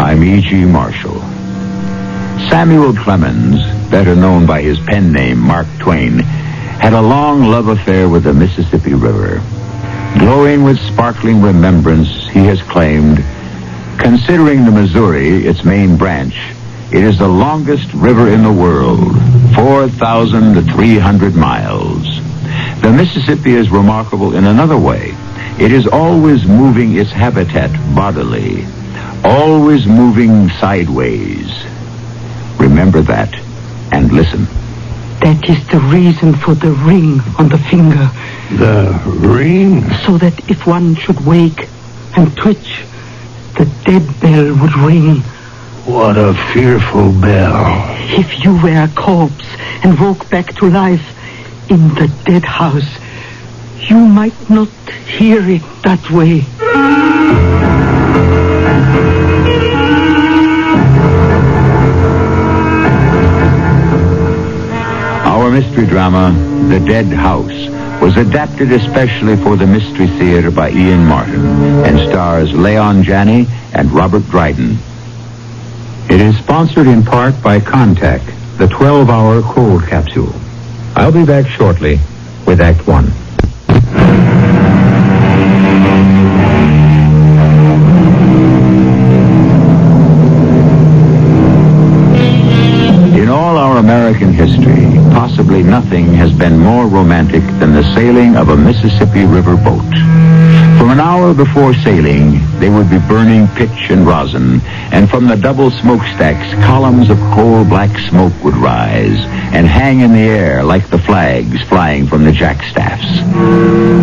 I'm E.G. Marshall. Samuel Clemens, better known by his pen name Mark Twain, had a long love affair with the Mississippi River. Glowing with sparkling remembrance, he has claimed, considering the Missouri, its main branch, it is the longest river in the world, 4,300 miles. The Mississippi is remarkable in another way. It is always moving its habitat bodily, always moving sideways. Remember that and listen. That is the reason for the ring on the finger. The ring? So that if one should wake and twitch, the dead bell would ring. What a fearful bell. If you were a corpse and woke back to life in the dead house, you might not hear it that way. Our mystery drama, The Dead House, was adapted especially for the Mystery Theater by Ian Martin and stars Leon Janney and Robert Dryden. It is sponsored in part by Contact, the 12-hour cold capsule. I'll be back shortly with Act 1. In all our American history, possibly nothing has been more romantic than the sailing of a Mississippi River boat. From an hour before sailing, they would be burning pitch and rosin, and from the double smokestacks, columns of coal-black smoke would rise and hang in the air like the flags flying from the jackstaffs.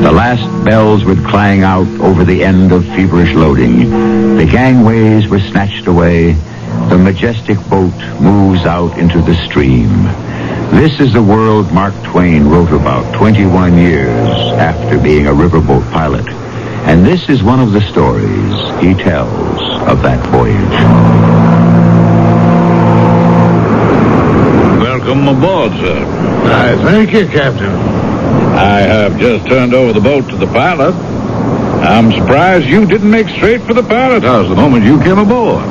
The last bells would clang out over the end of feverish loading. The gangways were snatched away. The majestic boat moves out into the stream. This is the world Mark Twain wrote about 21 years after being a riverboat pilot. And this is one of the stories he tells of that voyage. Welcome aboard, sir. I thank you, Captain. I have just turned over the boat to the pilot. I'm surprised you didn't make straight for the pilot house the moment you came aboard.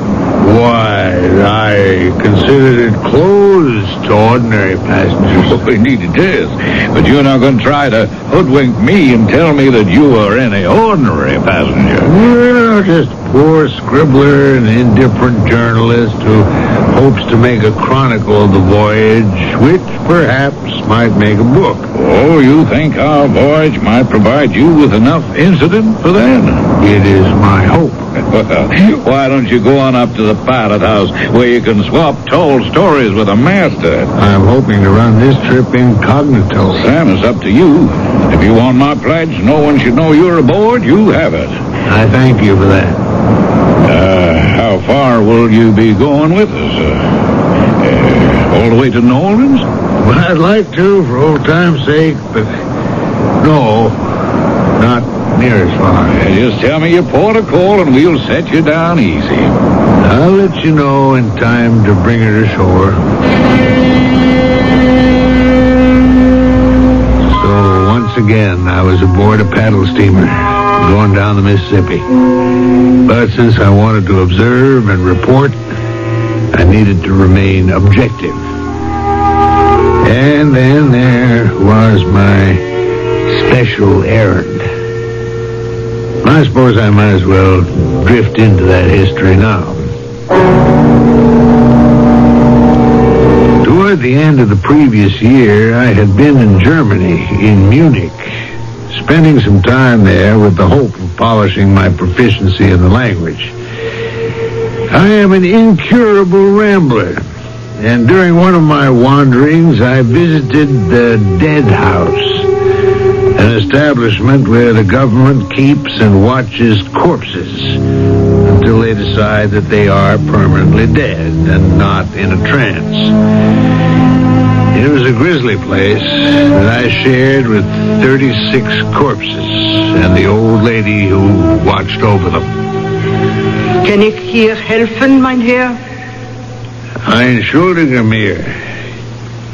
Why, I considered it closed to ordinary passengers. Oh, indeed it is. But you're not going to try to hoodwink me and tell me that you are any ordinary passenger. Well, just a poor scribbler and indifferent journalist who hopes to make a chronicle of the voyage, which perhaps might make a book. Oh, you think our voyage might provide you with enough incident for that? It is my hope. Well, why don't you go on up to the pilot house where you can swap told stories with a master? I'm hoping to run this trip incognito. Sam, it's up to you. If you want my pledge, no one should know you're aboard, you have it. I thank you for that. How far will you be going with us? All the way to New Orleans? Well, I'd like to, for old time's sake, but no, not near as far. Just tell me your port of call and we'll set you down easy. I'll let you know in time to bring her to shore. So once again, I was aboard a paddle steamer going down the Mississippi. But since I wanted to observe and report, I needed to remain objective. And then there was my special errand. I suppose I might as well drift into that history now. Toward the end of the previous year, I had been in Germany, in Munich, spending some time there with the hope of polishing my proficiency in the language. I am an incurable rambler, and during one of my wanderings, I visited the Dead House, an establishment where the government keeps and watches corpses until they decide that they are permanently dead and not in a trance. It was a grisly place that I shared with 36 corpses and the old lady who watched over them. Can ich hier helfen, mein Herr? Entschuldige mir.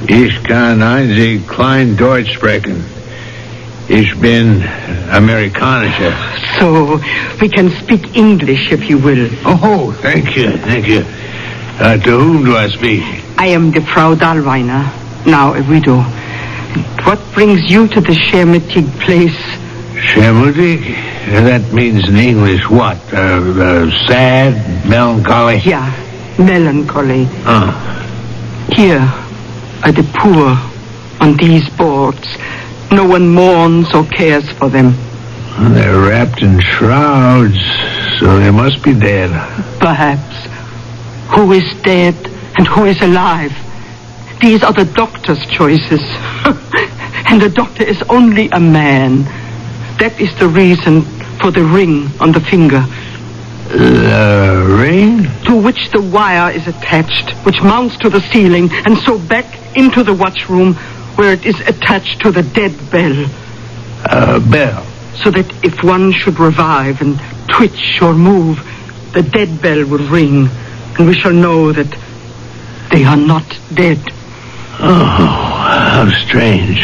Ich kann einzig klein Deutsch sprechen. Ich bin Amerikanischer. So, we can speak English if you will. Oh, thank you. To whom do I speak? I am the Frau Dahlweiner, now a widow. What brings you to the Schermetig place? Schermetig? That means in English what? Sad, melancholy? Yeah, melancholy. Here are the poor on these boards. No one mourns or cares for them. They're wrapped in shrouds, so they must be dead. Perhaps. Who is dead and who is alive? These are the doctor's choices. And the doctor is only a man. That is the reason for the ring on the finger. The ring? To which the wire is attached, which mounts to the ceiling, and so back into the watchroom, where it is attached to the dead bell. Bell? So that if one should revive and twitch or move, the dead bell will ring, and we shall know that they are not dead. Oh, how strange.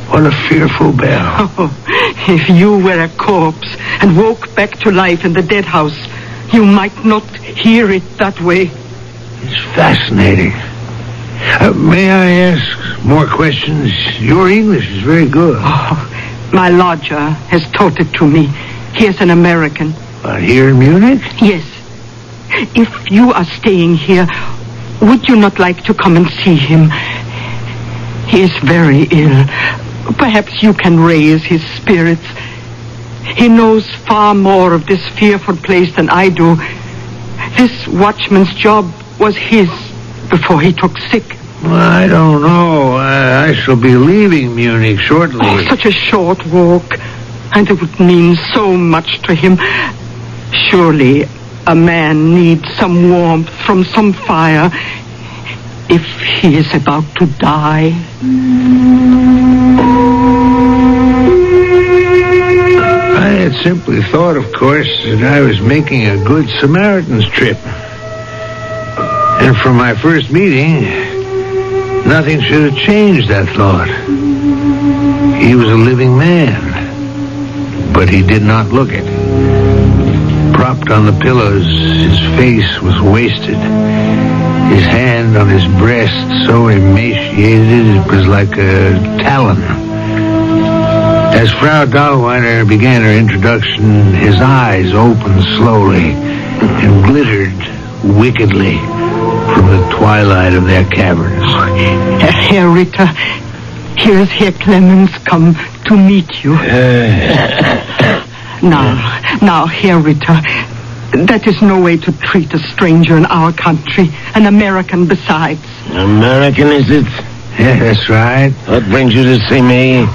What a fearful bell. Oh, if you were a corpse and woke back to life in the dead house, you might not hear it that way. It's fascinating. May I ask more questions? Your English is very good. Oh, my lodger has taught it to me. He is an American. Here in Munich? Yes. If you are staying here, would you not like to come and see him? He is very ill. Perhaps you can raise his spirits. He knows far more of this fearful place than I do. This watchman's job was his before he took sick. Well, I don't know. I shall be leaving Munich shortly. Oh, such a short walk. And it would mean so much to him. Surely a man needs some warmth from some fire if he is about to die. I had simply thought, of course, that I was making a good Samaritan's trip. And from my first meeting, nothing should have changed that thought. He was a living man, but he did not look it. Propped on the pillows, his face was wasted. His hand on his breast, so emaciated, it was like a talon. As Frau Dahlweiner began her introduction, his eyes opened slowly and glittered wickedly from the twilight of their caverns. Herr Ritter, here is Herr Clemens come to meet you. Now, Herr Ritter, that is no way to treat a stranger in our country, an American besides. American, is it? Yeah, that's right. What brings you to see me?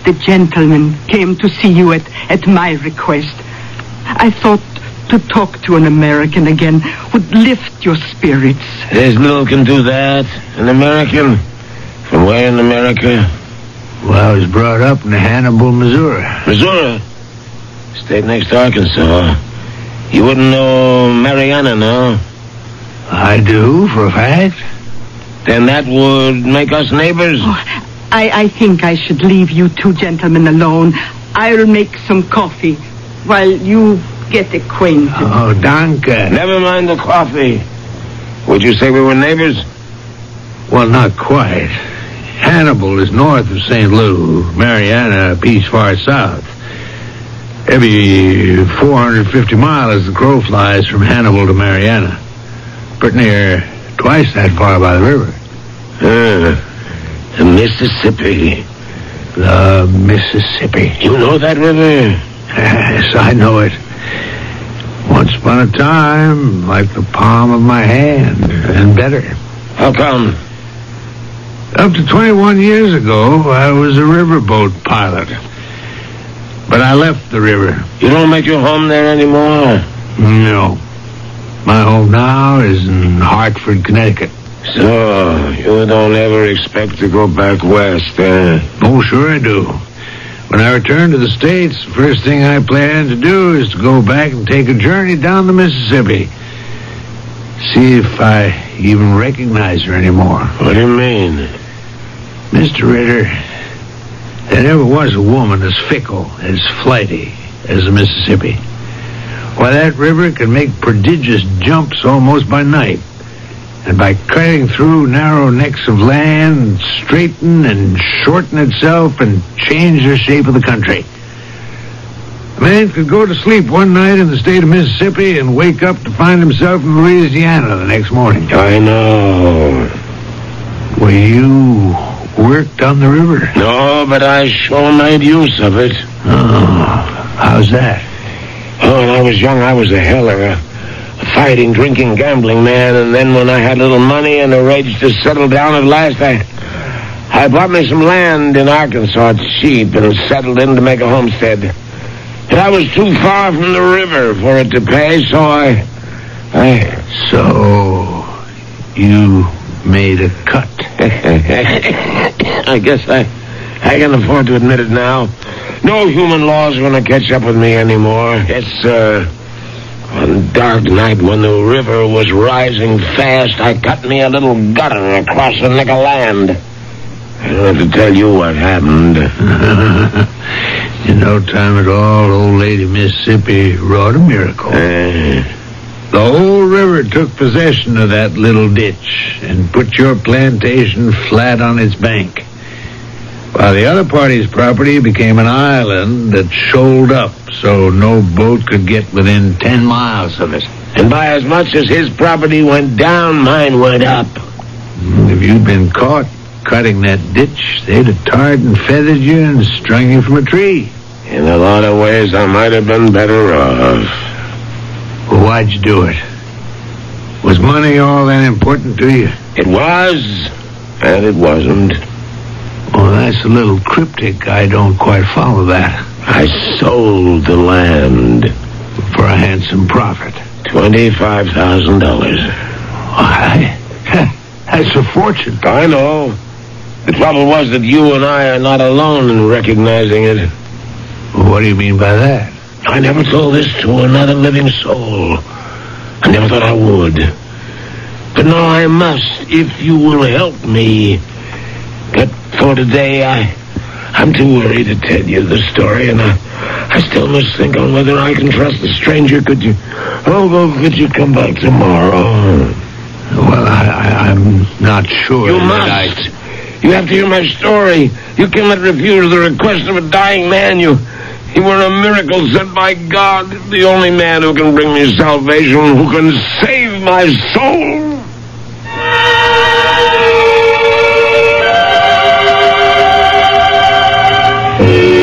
The gentleman came to see you at my request. I thought to talk to an American again would lift your spirits. There's little can do that. An American? From where in America? Well, I was brought up in Hannibal, Missouri. Missouri? State next to Arkansas. You wouldn't know Mariana, no? I do, for a fact. Then that would make us neighbors? Oh, I think I should leave you two gentlemen alone. I'll make some coffee while you get acquainted. Oh, danke. Never mind the coffee. Would you say we were neighbors? Well, not quite. Hannibal is north of St. Louis. Mariana a piece far south. Every 450 miles as the crow flies from Hannibal to Mariana. Pretty near twice that far by the river. The Mississippi. The Mississippi. You know that river? Yes, I know it. Once upon a time, like the palm of my hand, and better. How come? Up to 21 years ago, I was a riverboat pilot. But I left the river. You don't make your home there anymore? No. My home now is in Hartford, Connecticut. So, you don't ever expect to go back west, eh? Oh, sure I do. When I return to the States, the first thing I plan to do is to go back and take a journey down the Mississippi. See if I even recognize her anymore. What do you mean? Mr. Ritter, There never was a woman as fickle, as flighty as the Mississippi. Why, that river can make prodigious jumps almost by night. And by cutting through narrow necks of land, straighten and shorten itself and change the shape of the country. A man could go to sleep one night in the state of Mississippi and wake up to find himself in Louisiana the next morning. I know. Well, you worked on the river? No, but I sure made use of it. Oh, how's that? Oh, when I was young, I was a heller, a fighting, drinking, gambling man, and then when I had a little money and arranged to settle down at last, I bought me some land in Arkansas cheap and settled in to make a homestead. But I was too far from the river for it to pay, so So, you made a cut. I guess I can afford to admit it now. No human laws are going to catch up with me anymore. It's, one dark night when the river was rising fast, I cut me a little gutter across a neck of land. I don't have to tell you what happened. In no time at all, old lady Mississippi wrought a miracle. The whole river took possession of that little ditch and put your plantation flat on its bank, while the other party's property became an island that shoaled up so no boat could get within 10 miles of it. And by as much as his property went down, mine went up. If you'd been caught cutting that ditch, they'd have tarred and feathered you and strung you from a tree. In a lot of ways, I might have been better off. Well, why'd you do it? Was money all that important to you? It was, and it wasn't. Oh, that's a little cryptic. I don't quite follow that. I sold the land. For a handsome profit. $25,000. Why? That's a fortune. I know. The trouble was that you and I are not alone in recognizing it. Well, what do you mean by that? I never told this to another living soul. I never thought I would. But now I must, if you will help me. But for today, I'm too worried to tell you the story, and I still must think on whether I can trust the stranger. Could you come back tomorrow? Well, I'm not sure. You must. You have to hear my story. You cannot refuse the request of a dying man. You were a miracle sent by God, the only man who can bring me salvation, who can save my soul.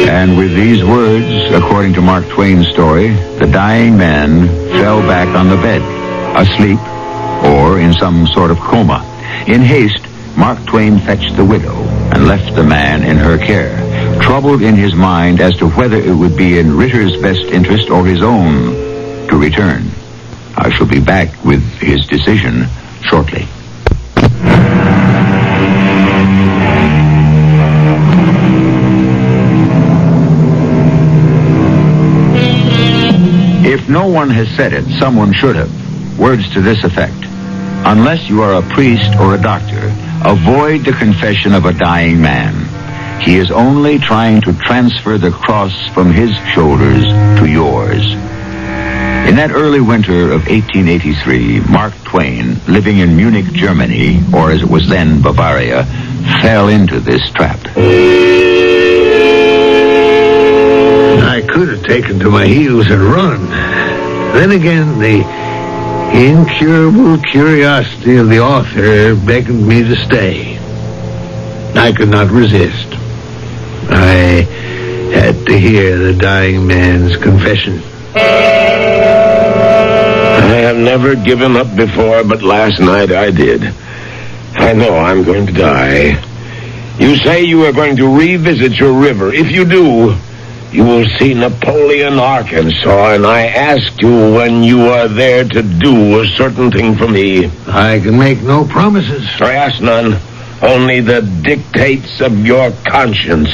And with these words, according to Mark Twain's story, the dying man fell back on the bed, asleep, or in some sort of coma. In haste, Mark Twain fetched the widow and left the man in her care, troubled in his mind as to whether it would be in Ritter's best interest or his own to return. I shall be back with his decision shortly. If no one has said it, someone should have. Words to this effect: unless you are a priest or a doctor, avoid the confession of a dying man. He is only trying to transfer the cross from his shoulders to yours. In that early winter of 1883, Mark Twain, living in Munich, Germany, or as it was then, Bavaria, fell into this trap. I could have taken to my heels and run. Then again, the incurable curiosity of the author beckoned me to stay. I could not resist. I had to hear the dying man's confession. I have never given up before, but last night I did. I know I'm going to die. You say you are going to revisit your river. If you do, you will see Napoleon, Arkansas, and I ask you when you are there to do a certain thing for me. I can make no promises. I ask none, only the dictates of your conscience.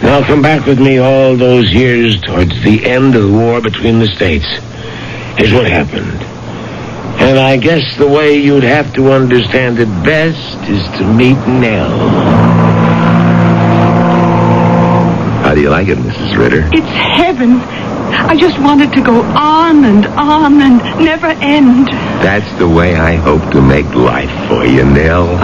Now come back with me all those years towards the end of the war between the states. Here's what happened. And I guess the way you'd have to understand it best is to meet Nell. do you like it, Mrs. Ritter? It's heaven. I just wanted to go on and never end. That's the way I hope to make life for you, Nell.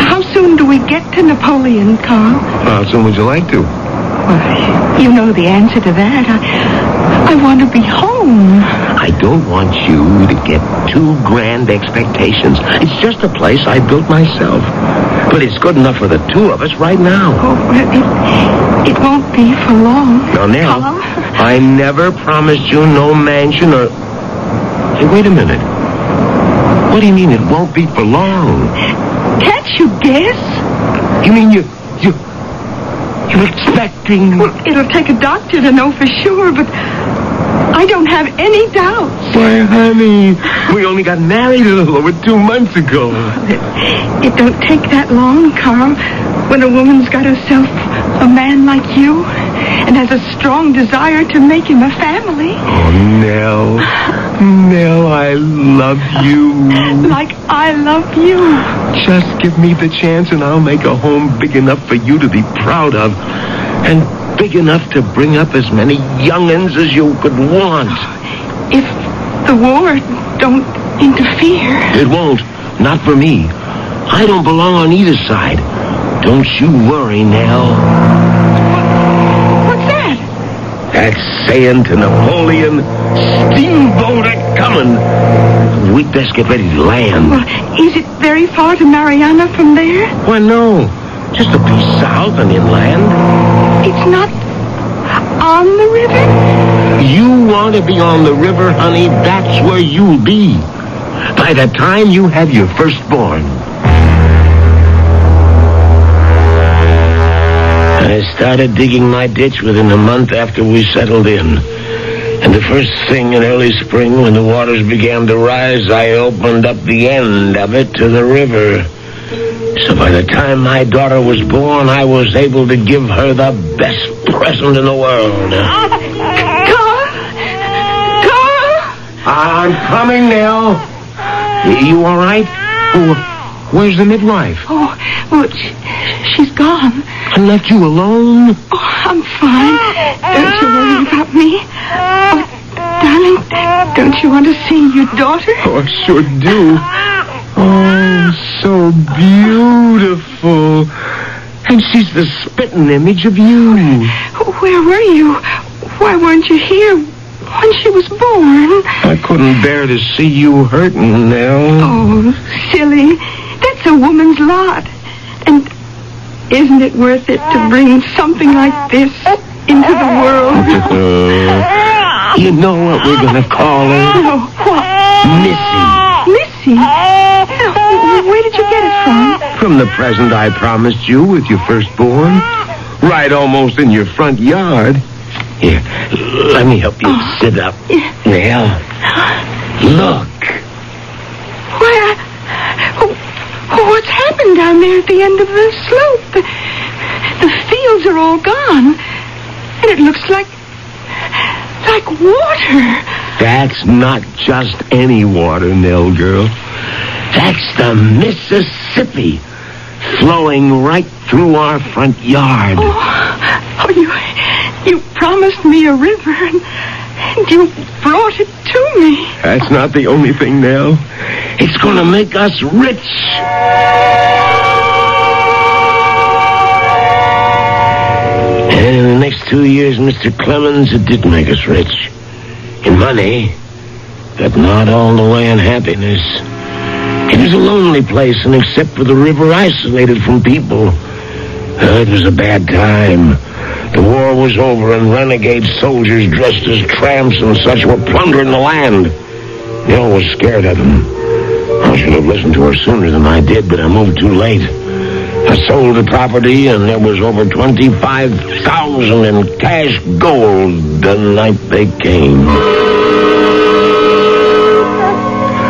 How soon do we get to Napoleon, Carl? How soon would you like to? Well, you know the answer to that. I want to be home. I don't want you to get too grand expectations. It's just a place I built myself. But it's good enough for the two of us right now. Oh, it won't be for long. Now, Nell, Carl? I never promised you no mansion or... Hey, wait a minute. What do you mean it won't be for long? Can't you guess? You mean you're expecting... Well, it'll take a doctor to know for sure, but I don't have any doubts. Why, honey, we only got married a little over 2 months ago. It don't take that long, Carl, when a woman's got herself a man like you and has a strong desire to make him a family. Oh, Nell, I love you. Like I love you. Just give me the chance and I'll make a home big enough for you to be proud of. And big enough to bring up as many young'uns as you could want. If the war don't interfere. It won't. Not for me. I don't belong on either side. Don't you worry, Nell. What's that? That's saying to Napoleon, steamboat a-comin'. We'd best get ready to land. Well, is it very far to Mariana from there? Why, no. Just a piece south and inland. It's not on the river? You want to be on the river, honey, that's where you'll be. By the time you have your firstborn. I started digging my ditch within a month after we settled in. And the first thing in early spring, when the waters began to rise, I opened up the end of it to the river. So by the time my daughter was born, I was able to give her the best present in the world. Carl! I'm coming, Nell. You all right? Oh, where's the midwife? Oh, well, she's gone. I left you alone? Oh, I'm fine. Don't you worry about me. Oh, darling, don't you want to see your daughter? Oh, I sure do. Oh, so beautiful. And she's the spitting image of you. Where were you? Why weren't you here when she was born? I couldn't bear to see you hurting, Nell. Oh, silly. That's a woman's lot. And isn't it worth it to bring something like this into the world? You know what we're going to call her? No, what? Missy. Missy? Where did you get it from? From the present I promised you with your firstborn. Right almost in your front yard. Here, let me help you sit up. Now, look. What's happened down there at the end of the slope? The fields are all gone. And it looks like water. That's not just any water, Nell girl. That's the Mississippi, flowing right through our front yard. Oh, you promised me a river, and you brought it to me. That's not the only thing, Nell. It's going to make us rich. And in the next 2 years, Mr. Clemens, it did make us rich. In money, but not all the way in happiness. It was a lonely place, and except for the river, isolated from people. It was a bad time. The war was over, and renegade soldiers dressed as tramps and such were plundering the land. Nell was scared of them. I should have listened to her sooner than I did, but I moved too late. I sold the property, and there was over $25,000 in cash gold the night they came.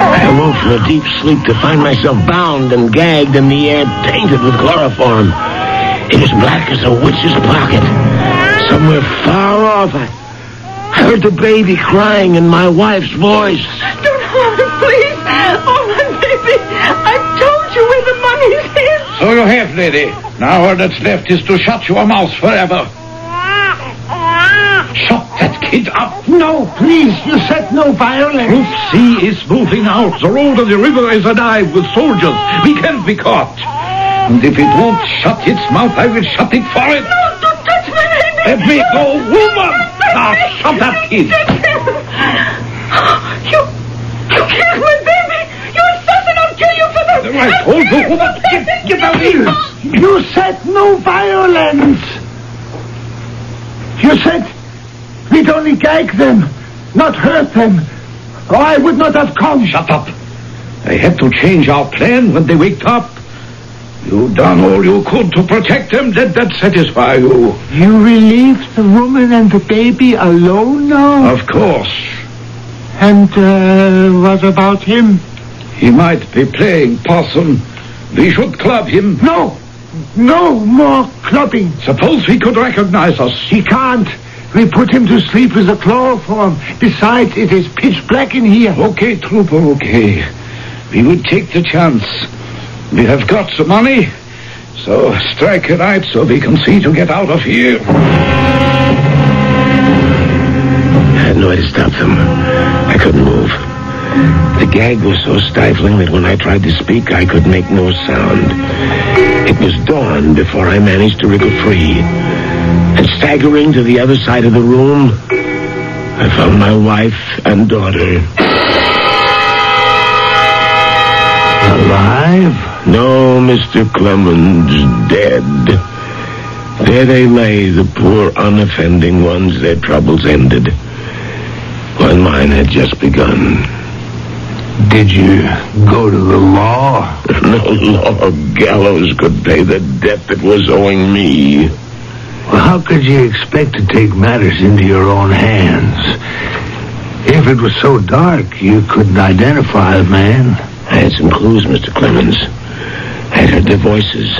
I awoke from a deep sleep to find myself bound and gagged and the air tainted with chloroform. It was black as a witch's pocket. Somewhere far off, I heard the baby crying in my wife's voice. Don't harm him, please. Oh, my baby. I told you where the money's hid. So you have, lady. Now all that's left is to shut your mouth forever. Shut that kid up. No, please, you said no violence. Troop C is moving out. The road of the river is alive with soldiers. We can't be caught. And if it won't shut its mouth, I will shut it for it. No, don't touch me, baby. Let me go, woman. Now shut that kid. You killed my baby. You assassin, I'll kill you for this. I told you, woman, get out here. You said no violence. You said we'd only gag them, not hurt them. Or I would not have come. Shut up. I had to change our plan when they waked up. You done all you could to protect them. Let that satisfy you. You relieved the woman and the baby alone now? Of course. And what about him? He might be playing possum. We should club him. No more clubbing. Suppose he could recognize us. He can't. We put him to sleep with a chloroform. Besides, it is pitch black in here. Okay, Trooper, okay. We will take the chance. We have got the money, so strike a light so we can see to get out of here. I had no way to stop them. I couldn't move. The gag was so stifling that when I tried to speak, I could make no sound. It was dawn before I managed to wriggle free. And staggering to the other side of the room, I found my wife and daughter. Alive? No, Mr. Clemens, dead. There they lay, the poor unoffending ones, their troubles ended. While mine had just begun. Did you go to the law? No law gallows could pay the debt that was owing me. Well, how could you expect to take matters into your own hands? If it was so dark, you couldn't identify the man. I had some clues, Mr. Clemens. I had heard their voices.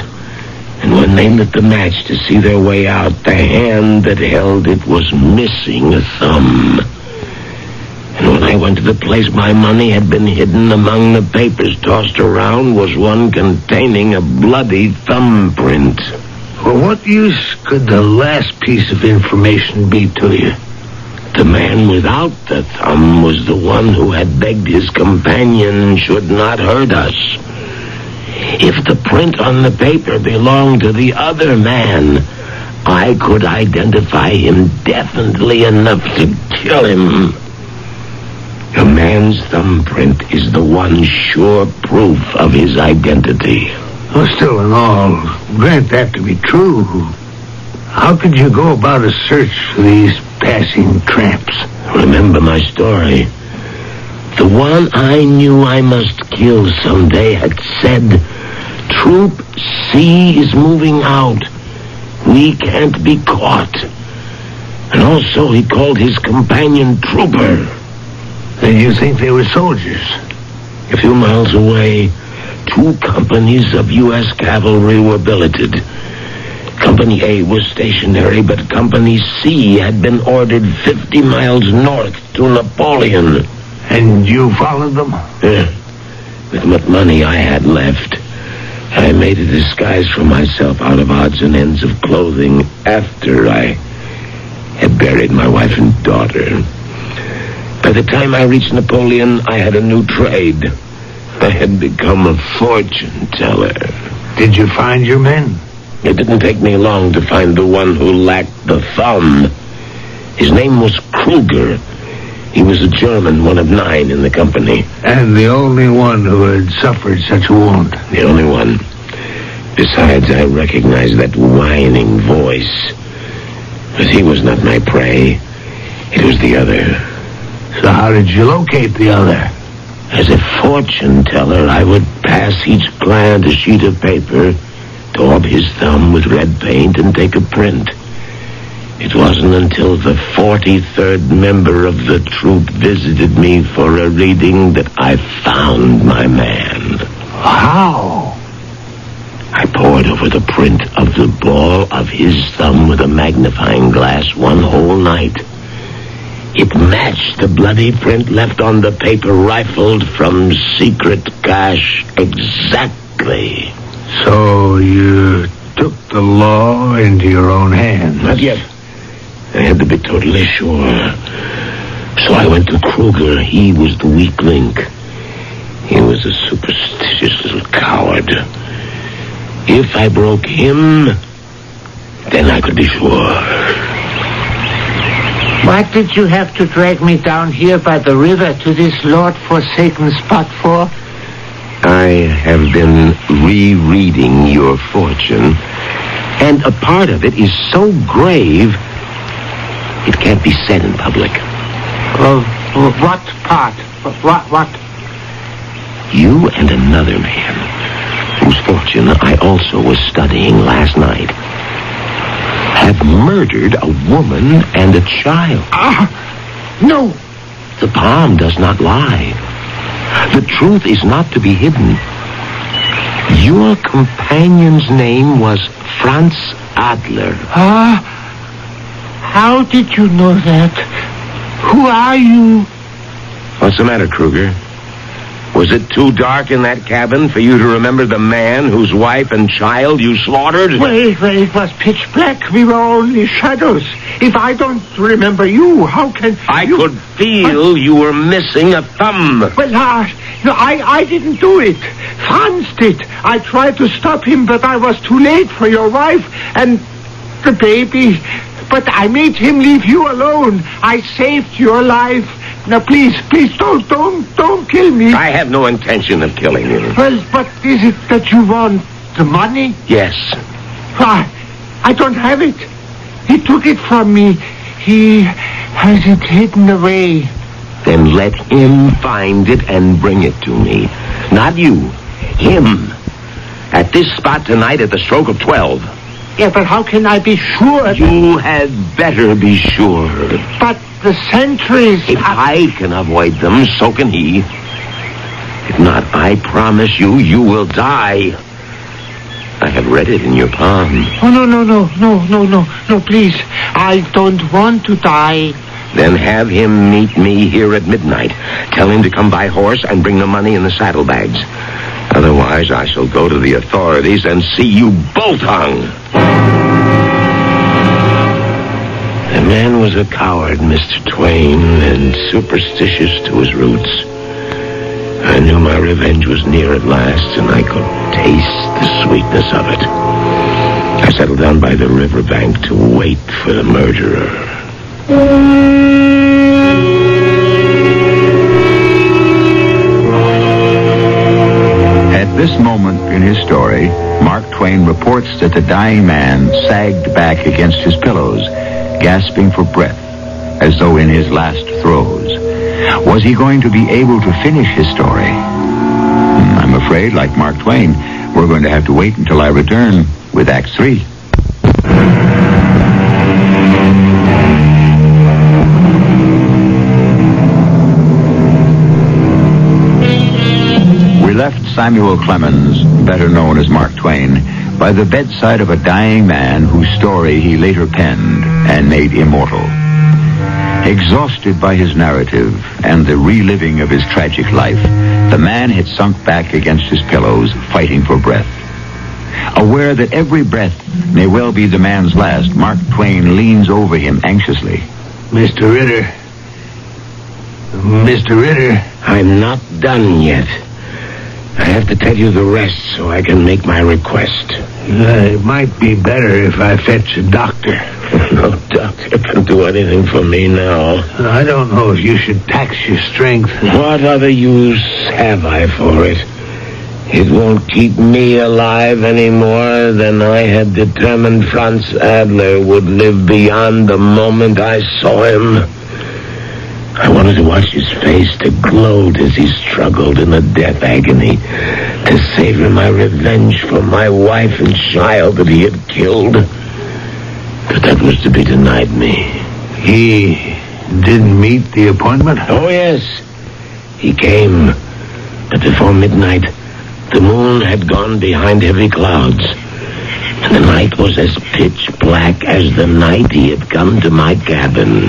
And when they lit the match to see their way out, the hand that held it was missing a thumb. And when I went to the place my money had been hidden among the papers tossed around was one containing a bloody thumbprint. Well, what use could the last piece of information be to you? The man without the thumb was the one who had begged his companion should not hurt us. If the print on the paper belonged to the other man, I could identify him definitely enough to kill him. A man's thumbprint is the one sure proof of his identity. Well, still in all, grant that to be true. How could you go about a search for these passing tramps? Remember my story. The one I knew I must kill someday had said, Troop C is moving out. We can't be caught. And also he called his companion Trooper. Then you think they were soldiers? A few miles away, 2 companies of U.S. cavalry were billeted. Company A was stationary, but Company C had been ordered 50 miles north to Napoleon. And you followed them? With what money I had left, I made a disguise for myself out of odds and ends of clothing after I had buried my wife and daughter. By the time I reached Napoleon, I had a new trade. I had become a fortune teller. Did you find your men? It didn't take me long to find the one who lacked the thumb. His name was Kruger. He was a German, one of 9 in the company. And the only one who had suffered such a wound? The only one. Besides, I recognized that whining voice. But he was not my prey. It was the other. So how did you locate the other? As a fortune teller, I would pass each client a sheet of paper, daub his thumb with red paint, and take a print. It wasn't until the 43rd member of the troop visited me for a reading that I found my man. How? I pored over the print of the ball of his thumb with a magnifying glass one whole night. It matched the bloody print left on the paper rifled from secret cache exactly. So you took the law into your own hands? Not yet. I had to be totally sure. So I went to Kruger. He was the weak link. He was a superstitious little coward. If I broke him, then I could be sure. What did you have to drag me down here by the river to this Lord-forsaken spot for? I have been rereading your fortune, and a part of it is so grave, it can't be said in public. What part? What? You and another man, whose fortune I also was studying last night, have murdered a woman and a child. No. The palm does not lie. The truth is not to be hidden. Your companion's name was Franz Adler. How did you know that? Who are you? What's the matter, Kruger? Was it too dark in that cabin for you to remember the man whose wife and child you slaughtered? Well, it was pitch black. We were only shadows. If I don't remember you, how can I could feel you were missing a thumb. Well, no, I didn't do it. Franz did. I tried to stop him, but I was too late for your wife and the baby. But I made him leave you alone. I saved your life. Now, please, don't kill me. I have no intention of killing you. Well, but is it that you want the money? Yes. I don't have it. He took it from me. He has it hidden away. Then let him find it and bring it to me. Not you. Him. At this spot tonight at the stroke of 12. Yeah, but how can I be sure? You had better be sure. But the sentries... If I can avoid them, so can he. If not, I promise you will die. I have read it in your palm. Oh, no, please. I don't want to die. Then have him meet me here at midnight. Tell him to come by horse and bring the money in the saddlebags. Otherwise, I shall go to the authorities and see you both hung. The man was a coward, Mr. Twain, and superstitious to his roots. I knew my revenge was near at last, and I could taste the sweetness of it. I settled down by the riverbank to wait for the murderer. At this moment in his story, Mark Twain reports that the dying man sagged back against his pillows, gasping for breath, as though in his last throes. Was he going to be able to finish his story? I'm afraid, like Mark Twain, we're going to have to wait until I return with Act 3. We left Samuel Clemens, better known as Mark Twain, by the bedside of a dying man whose story he later penned and made immortal. Exhausted by his narrative and the reliving of his tragic life, the man had sunk back against his pillows, fighting for breath. Aware that every breath may well be the man's last, Mark Twain leans over him anxiously. Mr. Ritter. I'm not done yet. I have to tell you the rest so I can make my request. It might be better if I fetch a doctor. No doctor can do anything for me now. I don't know if you should tax your strength. What other use have I for it? It won't keep me alive any more than I had determined Franz Adler would live beyond the moment I saw him. I wanted to watch his face, to gloat as he struggled in the death agony, to savor my revenge for my wife and child that he had killed. But that was to be denied me. He didn't meet the appointment? Oh, yes. He came. But before midnight, the moon had gone behind heavy clouds, and the night was as pitch black as the night he had come to my cabin.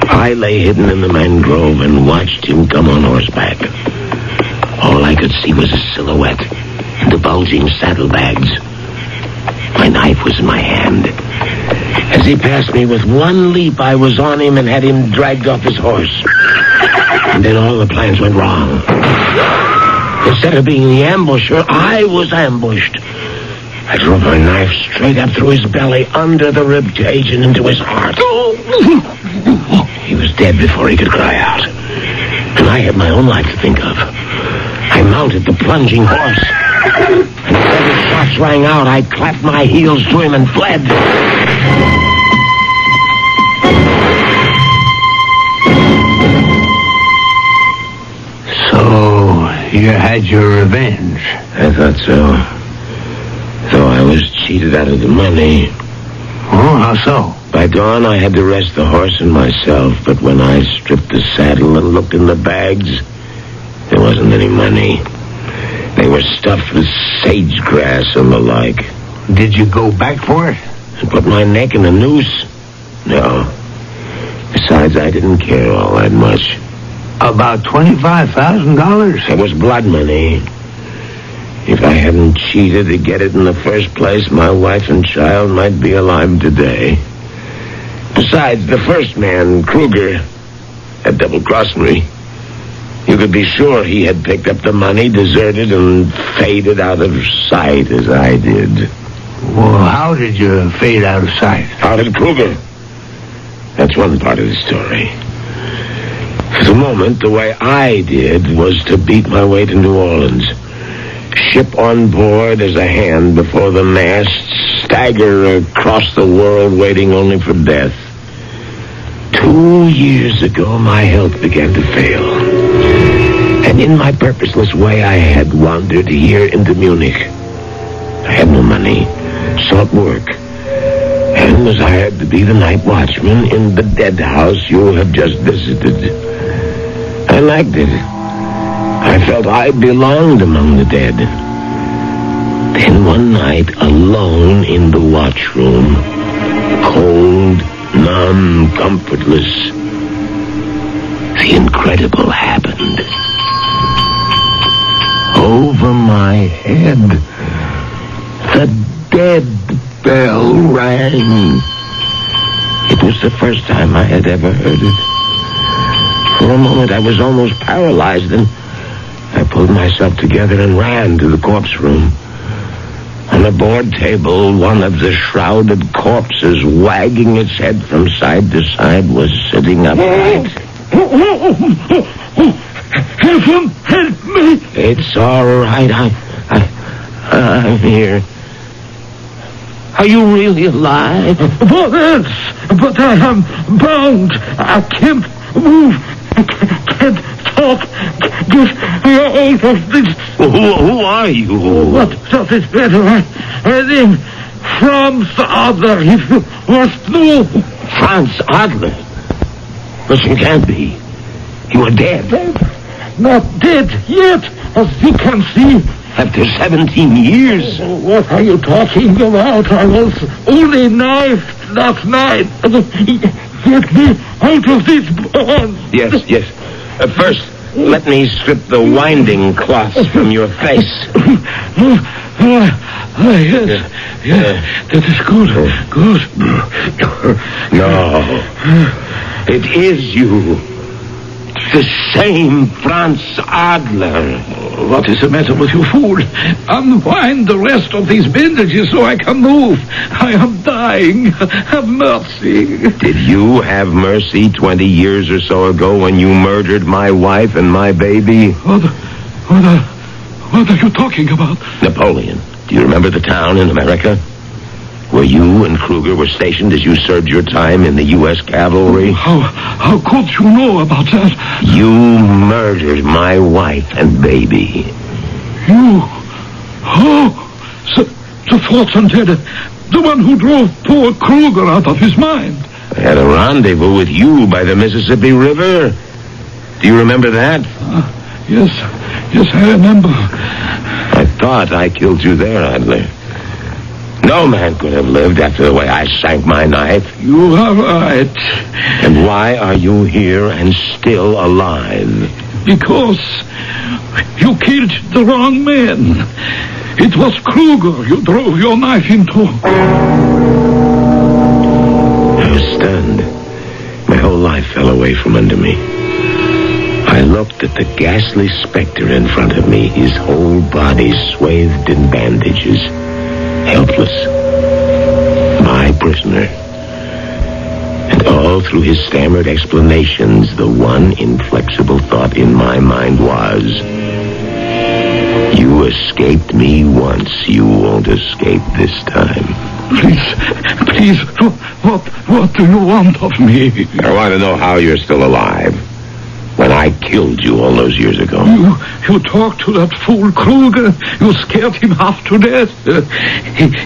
I lay hidden in the mangrove and watched him come on horseback. All I could see was a silhouette and the bulging saddlebags. knife was in my hand. As he passed me with one leap, I was on him and had him dragged off his horse. And then all the plans went wrong. Instead of being the ambusher, I was ambushed. I drove my knife straight up through his belly, under the rib cage, and into his heart. He was dead before he could cry out. And I had my own life to think of. I mounted the plunging horse. And as the shots rang out, I clapped my heels to him and fled. So, you had your revenge? I thought so. Though I was cheated out of the money. Oh, how so? By dawn, I had to rest the horse and myself, but when I stripped the saddle and looked in the bags, there wasn't any money. They were stuffed with sage grass and the like. Did you go back for it? And put my neck in a noose? No. Besides, I didn't care all that much. About $25,000? It was blood money. If I hadn't cheated to get it in the first place, my wife and child might be alive today. Besides, the first man, Kruger, had double-crossed me. You could be sure he had picked up the money, deserted, and faded out of sight as I did. Well, how did you fade out of sight? How did Kruger? That's one part of the story. For the moment, the way I did was to beat my way to New Orleans. Ship on board as a hand before the mast, stagger across the world waiting only for death. 2 years ago, my health began to fail. And in my purposeless way, I had wandered here into Munich. I had no money, sought work, and was hired to be the night watchman in the dead house you have just visited. I liked it. I felt I belonged among the dead. Then one night, alone in the watchroom, cold, numb, comfortless, the incredible happened. Over my head, the dead bell rang. It was the first time I had ever heard it. For a moment, I was almost paralyzed, and I pulled myself together and ran to the corpse room. On the board table, one of the shrouded corpses, wagging its head from side to side, was sitting upright. Heaven, help me! It's all right. I'm here. Are you really alive? What else? But I am bound. I can't move. I can't talk. Get me out of this. Who are you? What does it matter? My name, Franz Adler, if you must know. Franz Adler? But you can't be. You are dead. Not dead yet, as you can see. After 17 years. What are you talking about? I was only knifed last night. Get me out of this barn. Yes. First, let me strip the winding cloths from your face. Yes. That is good. No. It is you. The same Franz Adler. What is the matter with you, fool? Unwind the rest of these bandages so I can move. I am dying. Have mercy. Did you have mercy 20 years or so ago when you murdered my wife and my baby? What are you talking about? Napoleon. Do you remember the town in America where you and Kruger were stationed as you served your time in the U.S. cavalry? How could you know about that? You murdered my wife and baby. You? Oh, the fortune teller, the one who drove poor Kruger out of his mind. I had a rendezvous with you by the Mississippi River. Do you remember that? Yes, I remember. I thought I killed you there, Adler. No man could have lived after the way I sank my knife. You are right. And why are you here and still alive? Because you killed the wrong man. It was Kruger you drove your knife into. I was stunned. My whole life fell away from under me. I looked at the ghastly specter in front of me, his whole body swathed in bandages. Helpless. My prisoner. And all through his stammered explanations, the one inflexible thought in my mind was, you escaped me once, you won't escape this time. Please, what do you want of me? I want to know how you're still alive. When I killed you all those years ago. You talked to that fool Kruger. You scared him half to death.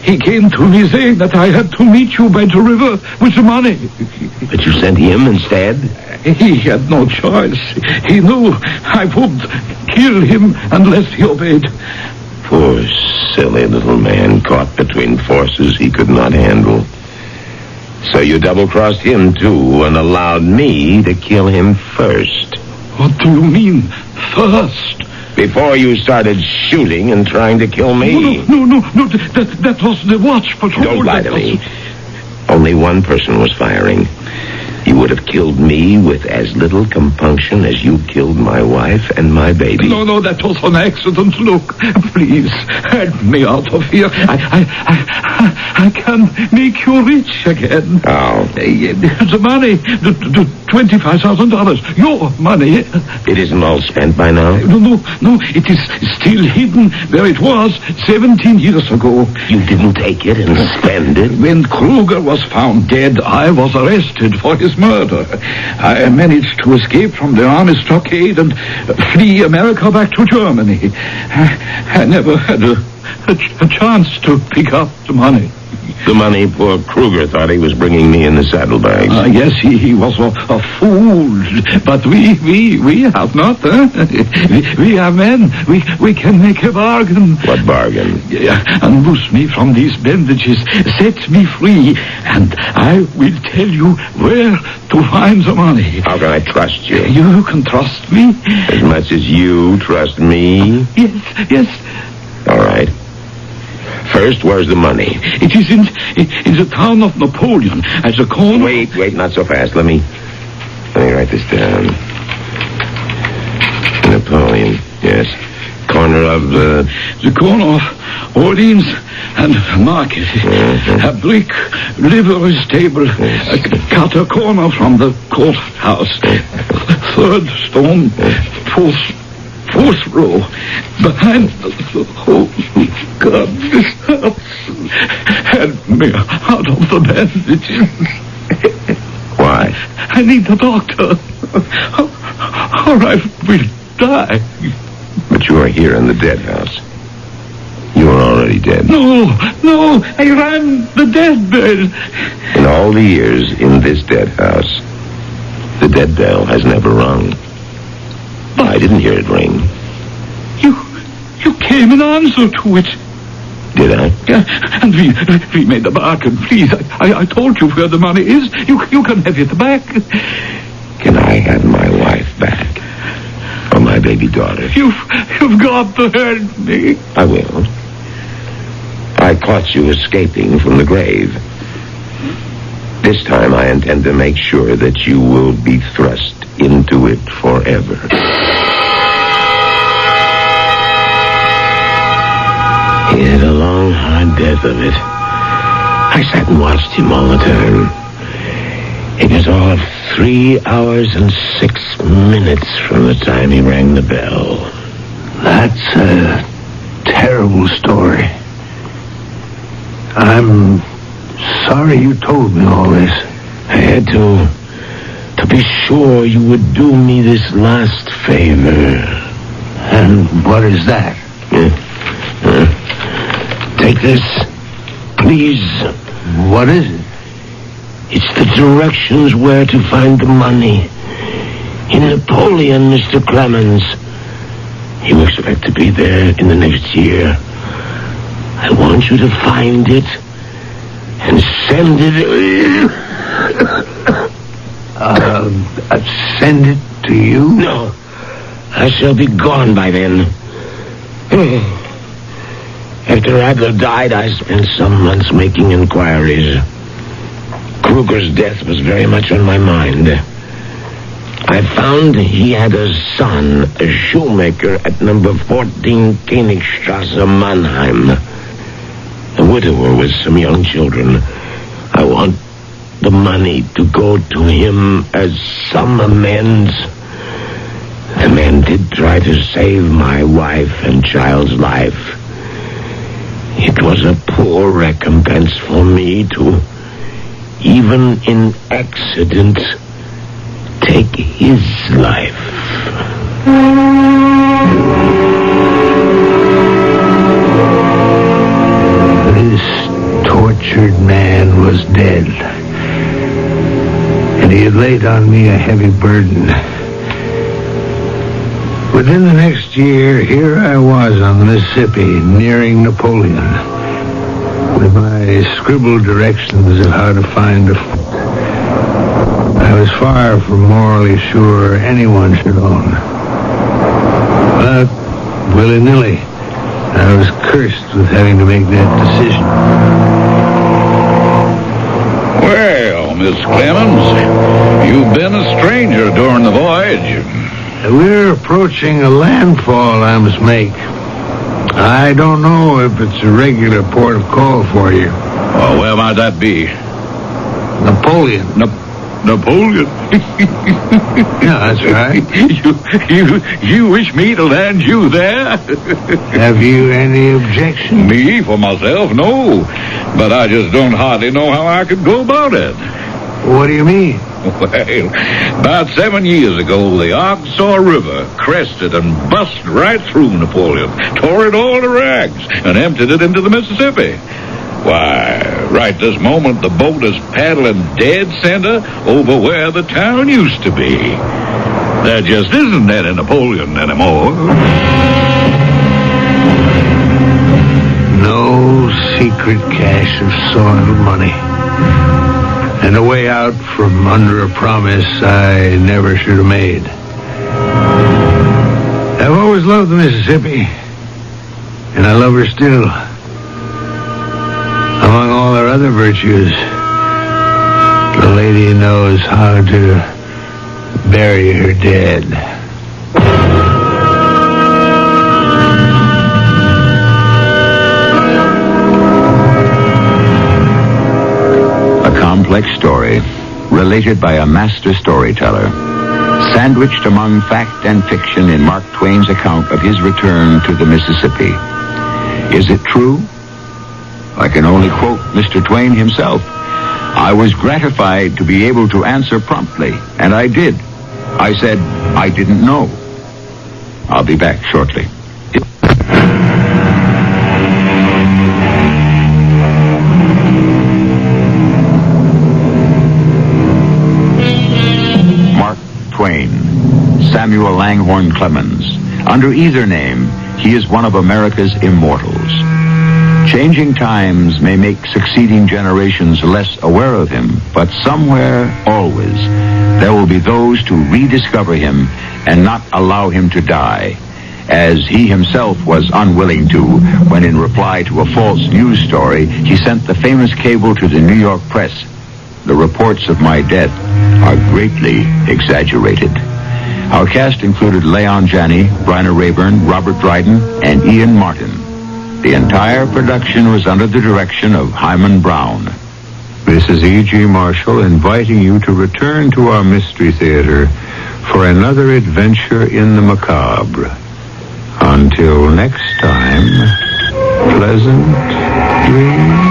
He came to me saying that I had to meet you by the river with the money. But you sent him instead? He had no choice. He knew I would kill him unless he obeyed. Poor silly little man caught between forces he could not handle. So you double-crossed him, too, and allowed me to kill him first. What do you mean, first? Before you started shooting and trying to kill me. No, that was the watch patrol. Don't lie to me. Only one person was firing. You would have killed me with as little compunction as you killed my wife and my baby. No, that was an accident. Look, please, help me out of here. I can make you rich again. How? The money, the $25,000, your money. It isn't all spent by now? No, it is still hidden where it was 17 years ago. You didn't take it and spend it? When Kruger was found dead, I was arrested for his murder. I managed to escape from the army stockade and flee America back to Germany. I never had a chance to pick up the money. The money poor Kruger thought he was bringing me in the saddlebags. Yes, he was a fool. But we have not, huh? We are men. We can make a bargain. What bargain? Unloose me from these bandages. Set me free. And I will tell you where to find the money. How can I trust you? You can trust me. As much as you trust me? Yes. All right. First, where's the money? It is in the town of Napoleon, at the corner... Wait, not so fast. Let me write this down. Napoleon, yes. Corner of... The corner of Orleans and Market. Mm-hmm. A brick livery stable. Cut a corner from the courthouse. Third stone, fourth row, behind the God, this house. Help me out of the bandages. Why? I need the doctor, or I will die. But you are here in the dead house. You are already dead. No, I ran the deathbed. In all the years in this dead house, the dead bell has never rung. I didn't hear it ring. You came in answer to it. Did I? Yeah, and we made a bargain. Please, I told you where the money is. You can have it back. Can I have my wife back? Or my baby daughter? You've got to help me. I will. I caught you escaping from the grave. This time I intend to make sure that you will be thrust into it forever. He had a long, hard death of it. I sat and watched him all the time. It was all of 3 hours and 6 minutes from the time he rang the bell. That's a terrible story. I'm sorry you told me all this. I had to be sure you would do me this last favor. And what is that? Take this, please. What is it? It's the directions where to find the money. In Napoleon, Mr. Clemens. You expect to be there in the next year. I want you to find it and send it... Send it to you? No. I shall be gone by then. After Adler died, I spent some months making inquiries. Kruger's death was very much on my mind. I found he had a son, a shoemaker at number 14 Königstrasse, Mannheim. A widower with some young children. I want the money to go to him as some amends. The man did try to save my wife and child's life. It was a poor recompense for me to, even in accident, take his life. This tortured man was dead, and he had laid on me a heavy burden. Within the next year, here I was on the Mississippi, nearing Napoleon, with my scribbled directions of how to find a fort I was far from morally sure anyone should own. But, willy-nilly, I was cursed with having to make that decision. Well, Miss Clemens, you've been a stranger during the voyage. We're approaching a landfall I must make. I don't know if it's a regular port of call for you. Well, where might that be? Napoleon. Napoleon? Yeah, that's right. You wish me to land you there? Have you any objection? Me, for myself, no. But I just don't hardly know how I could go about it. What do you mean? Well, about 7 years ago, the Arkansas River crested and bust right through Napoleon, tore it all to rags, and emptied it into the Mississippi. Why, right this moment, the boat is paddling dead center over where the town used to be. There just isn't any Napoleon anymore. No secret cache of soiled money. And a way out from under a promise I never should have made. I've always loved the Mississippi, and I love her still. Among all her other virtues, the lady knows how to bury her dead. Complex story, related by a master storyteller, sandwiched among fact and fiction in Mark Twain's account of his return to the Mississippi. Is it true? I can only quote Mr. Twain himself. I was gratified to be able to answer promptly, and I did. I said, I didn't know. I'll be back shortly. Twain, Samuel Langhorne Clemens. Under either name, he is one of America's immortals. Changing times may make succeeding generations less aware of him, but somewhere, always, there will be those to rediscover him and not allow him to die, as he himself was unwilling to when, in reply to a false news story, he sent the famous cable to the New York press. The reports of my death are greatly exaggerated. Our cast included Leon Janney, Bryna Rayburn, Robert Dryden, and Ian Martin. The entire production was under the direction of Hyman Brown. This is E.G. Marshall inviting you to return to our Mystery Theater for another adventure in the macabre. Until next time, pleasant dreams.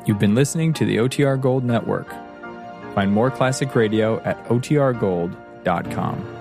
You've been listening to the OTR Gold Network. Find more classic radio at otrgold.com.